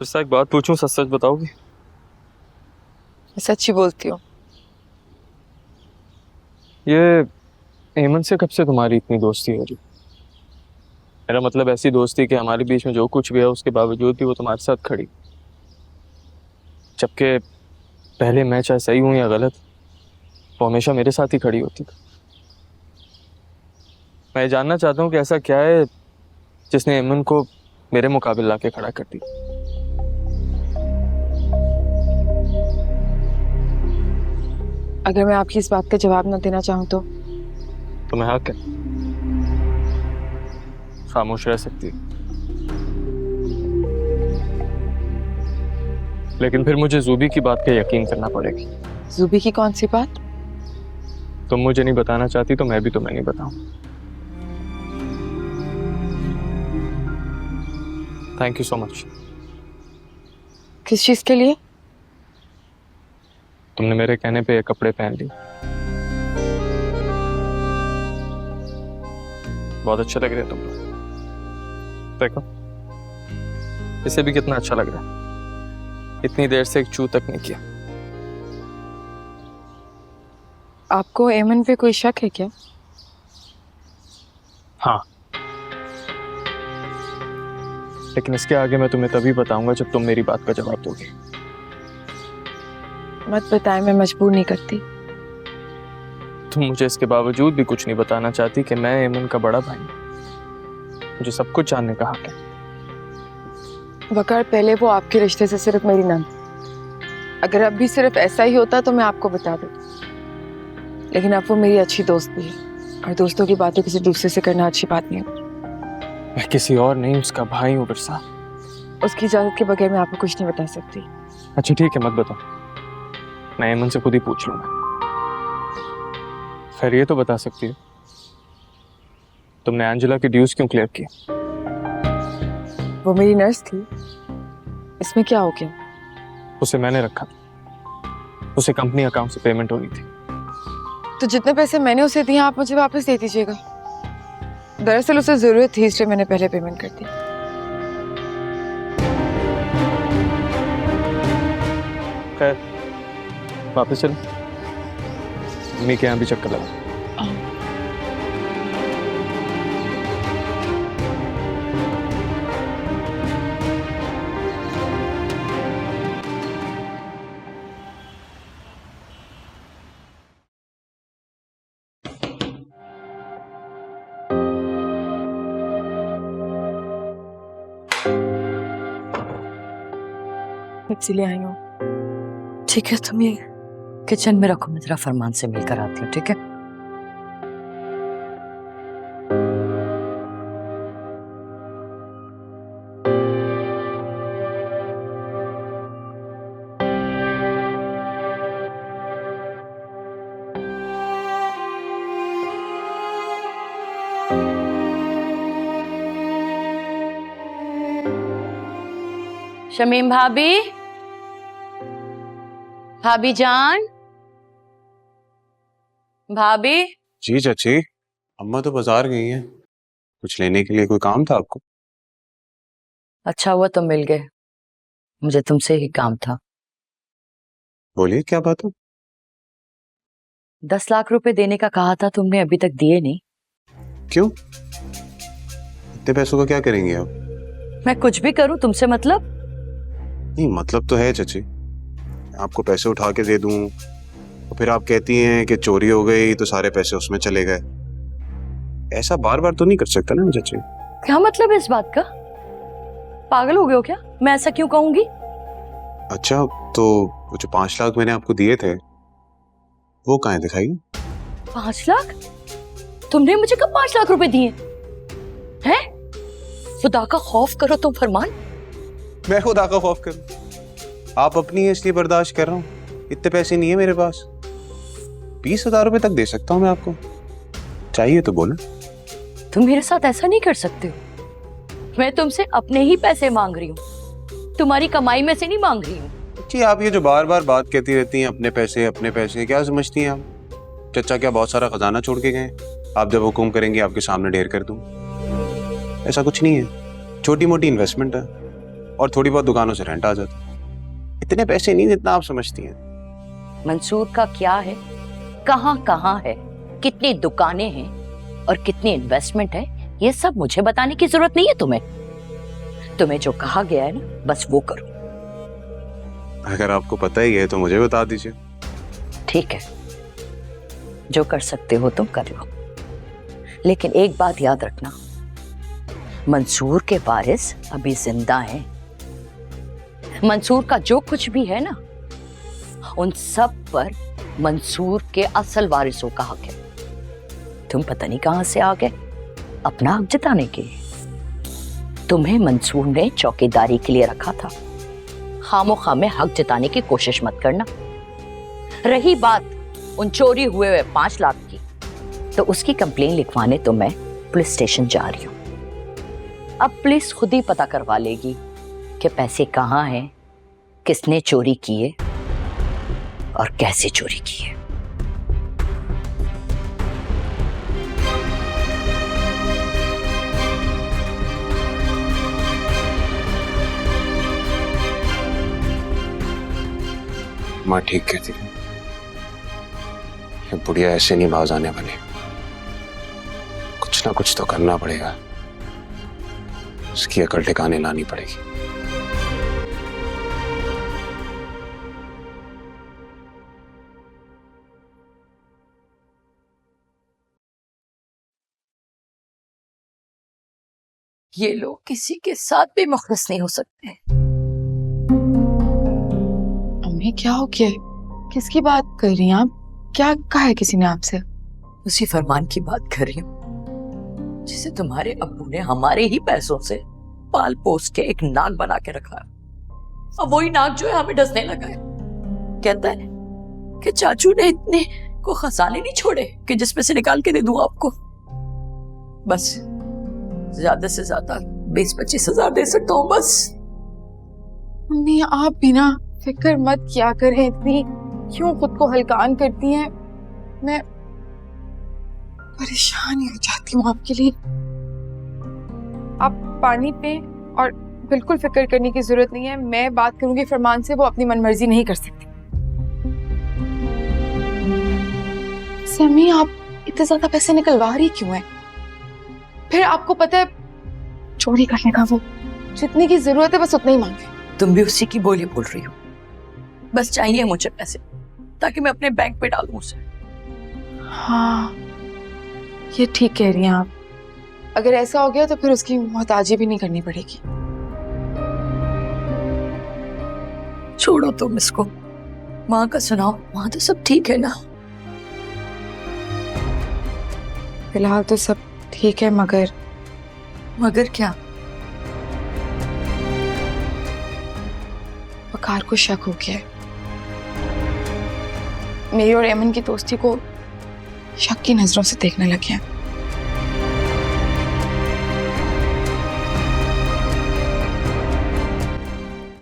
तुझसे एक बात पूछूं, सच सच बताओगी? सच ही बोलती हूँ। ये हेमंत से कब से तुम्हारी इतनी दोस्ती हो रही? मेरा मतलब ऐसी दोस्ती कि हमारे बीच में जो कुछ भी है उसके बावजूद भी वो तुम्हारे साथ खड़ी, जबकि पहले मैं चाहे सही हूं या गलत, वो हमेशा मेरे साथ ही खड़ी होती। मैं जानना चाहता हूँ कि ऐसा क्या है जिसने हेमंत को मेरे मुकाबले लाके खड़ा कर दी। अगर मैं आपकी इस बात का जवाब न देना चाहूँ तो तुम्हें हक है, खामोश रह सकती है। लेकिन फिर मुझे जूबी की बात पे यकीन करना पड़ेगी। जूबी की कौन सी बात? तुम मुझे नहीं बताना चाहती तो मैं भी तुम्हें नहीं बताऊं। Thank you so much. किस चीज के लिए? तुमने मेरे कहने पे ये कपड़े पहन लिए, बहुत अच्छे लग रहे हैं तुम लोग। देखो, इसे भी कितना अच्छा लग रहा है। इतनी देर से एक चू तक नहीं किया। आपको एमन पे कोई शक है क्या? हाँ, लेकिन इसके आगे मैं तुम्हें तभी बताऊंगा जब तुम मेरी बात का जवाब दोगे। मत बताएं, मैं मजबूर नहीं करती। तुम मुझे इसके बावजूद भी कुछ नहीं बताना चाहती कि मैं एमन का बड़ा भाई हूं। मुझे सब कुछ जानने का हक है। वकार, पहले वो आपके रिश्ते से सिर्फ मेरी नंद। अगर अब भी सिर्फ ऐसा ही होता तो मैं आपको बता देती, लेकिन अब वो मेरी अच्छी दोस्त भी है, और दोस्तों की बातें किसी दूसरे से करना अच्छी बात नहीं होती। मैं किसी और नहीं, उसका भाई हूँ बिरसा। उसकी इजाजत के बगैर मैं आपको कुछ नहीं बता सकती। अच्छा ठीक है, मत बताओ, मैं एमन से खुद ही पूछ लूंगा। खैर ये तो बता सकती है, तुमने एंजेला की ड्यूज क्यों क्लियर की? वो मेरी नर्स थी, इसमें क्या हो गया? उसे मैंने रखा था, उसे कंपनी अकाउंट से पेमेंट होनी थी। तो जितने पैसे मैंने उसे दिए आप मुझे वापस दे दीजिएगा। दरअसल उसे जरूरत थी, इसलिए मैंने पहले पेमेंट कर दी। खैर वापस चलो, मम्मी के यहाँ भी चक्कर लगा। इसीलिए आई हूँ। ठीक है, तुम ये किचन में रखो, मैं जरा फरमान से मिलकर आती हूँ, ठीक है? शमीम भाभी, भाभी जान, भाभी। जी चाची, अम्मा तो बाजार गई हैं। कुछ लेने के लिए कोई काम था आपको? अच्छा हुआ तुम मिल गए, मुझे तुमसे ही काम था। बोलिए क्या बात है? 10 लाख रुपए देने का कहा था तुमने, अभी तक दिए नहीं। क्यों? इतने पैसों का क्या करेंगे आप? मैं कुछ भी करूं, तुमसे मतलब? नहीं मतलब तो है चाची, आपको पैसे उठा के दे दूं और फिर आप कहती हैं कि चोरी हो गई तो सारे पैसे उसमें चले गए। ऐसा बार बार तो नहीं कर सकता ना चाची। क्या मतलब है इस बात का? पागल हो गए हो क्या? मैं ऐसा क्यों कहूंगी? अच्छा तो वो जो 5 लाख मैंने आपको दिए थे वो कहाँ है, दिखाइए। 5 लाख? तुमने मुझे कब 5 लाख रुपए दिए हैं? खुदा का खौफ करो तुम फरमान। मैं खुदा का खौफ करूं? आप अपनी है इसलिए बर्दाश्त कर रहा हूं। इतने पैसे नहीं है मेरे पास। 20,000 रुपए तक दे सकता हूं मैं आपको, चाहिए तो बोलो। तुम मेरे साथ ऐसा नहीं कर सकते हो। मैं तुमसे अपने ही पैसे मांग रही हूँ, तुम्हारी कमाई में से नहीं मांग रही हूँ। जी आप ये जो बार बार बात कहती रहती हैं अपने पैसे, क्या समझती हैं आप? चचा क्या बहुत सारा खजाना छोड़ के गए? आप जब हुक्म करेंगे आपके सामने ढेर कर दूं? ऐसा कुछ नहीं है, छोटी मोटी इन्वेस्टमेंट है। और थोड़ी बहुत दुकानों से रेंट आ जाता। इतने पैसे नहीं जितना आप समझती हैं। मंसूर का क्या है, कहाँ कहाँ है, कितनी दुकानें हैं और कितनी इन्वेस्टमेंट है, ये सब मुझे बताने की जरूरत नहीं है तुम्हें। तुम्हें जो कहा गया है ना, बस वो करो। अगर आपको पता ही है तो मुझे बता दीजिए। ठीक है, जो कर सकते हो तुम कर लो, लेकिन एक बात याद रखना, मंसूर के वारिस अभी जिंदा हैं। मंसूर का जो कुछ भी है ना, उन सब पर मंसूर के असल वारिसों का हक है। तुम पता नहीं कहां से आ गए अपना हक जताने के लिए। तुम्हें मंसूर ने चौकीदारी के लिए रखा था, खामोखा में हक जताने की कोशिश मत करना। रही बात उन चोरी हुए 5 लाख की, तो उसकी कंप्लेन लिखवाने तो मैं पुलिस स्टेशन जा रही हूं। अब पुलिस खुद ही पता करवा लेगी कि पैसे कहाँ हैं, किसने चोरी किए और कैसे चोरी किए। माँ ठीक कहती है, ये बुढ़िया ऐसे नहीं बाज आने वाली। कुछ ना कुछ तो करना पड़ेगा, उसकी अकल ठिकाने लानी पड़ेगी। ये लोग किसी के साथ भी मुखलिस नहीं हो सकते। अम्मी क्या हो गया? किसकी बात कर रही हैं आप? क्या कहा है किसी ने आपसे? उसी फरमान की बात कर रही हूँ जिसे तुम्हारे अब्बू ने हमारे ही पैसों से पाल पोस के एक नाग बना के रखा है। अब वही नाग जो है हमें डसने लगा है। कहता है कि चाचू ने इतने को खजाने नहीं छोड़े कि जिसमें से निकाल के दे दूं आपको। बस ज्यादा से ज्यादा 20-25 हजार दे सकता हूँ बस। अम्मी आप बिना फिक्र मत किया करें, इतनी क्यों खुद को हलकान करती हैं? मैं परेशान ही हो जाती हूँ आपके लिए। आप पानी पे और बिल्कुल फिक्र करने की जरूरत नहीं है। मैं बात करूंगी फरमान से, वो अपनी मनमर्जी नहीं कर सकती। समी आप इतने ज्यादा पैसे निकलवा रही क्यों हैं? फिर आपको पता है चोरी करने का, वो जितने की जरूरत है बस उतना ही मांगे। तुम भी उसी की बोली बोल रही हो। बस चाहिए मुझे पैसे ताकि मैं अपने बैंक पे डालूं उसे। हाँ ये ठीक कह रही हैं आप। अगर ऐसा हो गया तो फिर उसकी मोहताजी भी नहीं करनी पड़ेगी। छोड़ो तुम इसको, माँ का सुनाओ। वहां तो सब ठीक है ना? फिलहाल तो सब ठीक है, मगर क्या? वकार को शक हो गया है। मेरी और एमन की दोस्ती को शक की नजरों से देखने लगे हैं।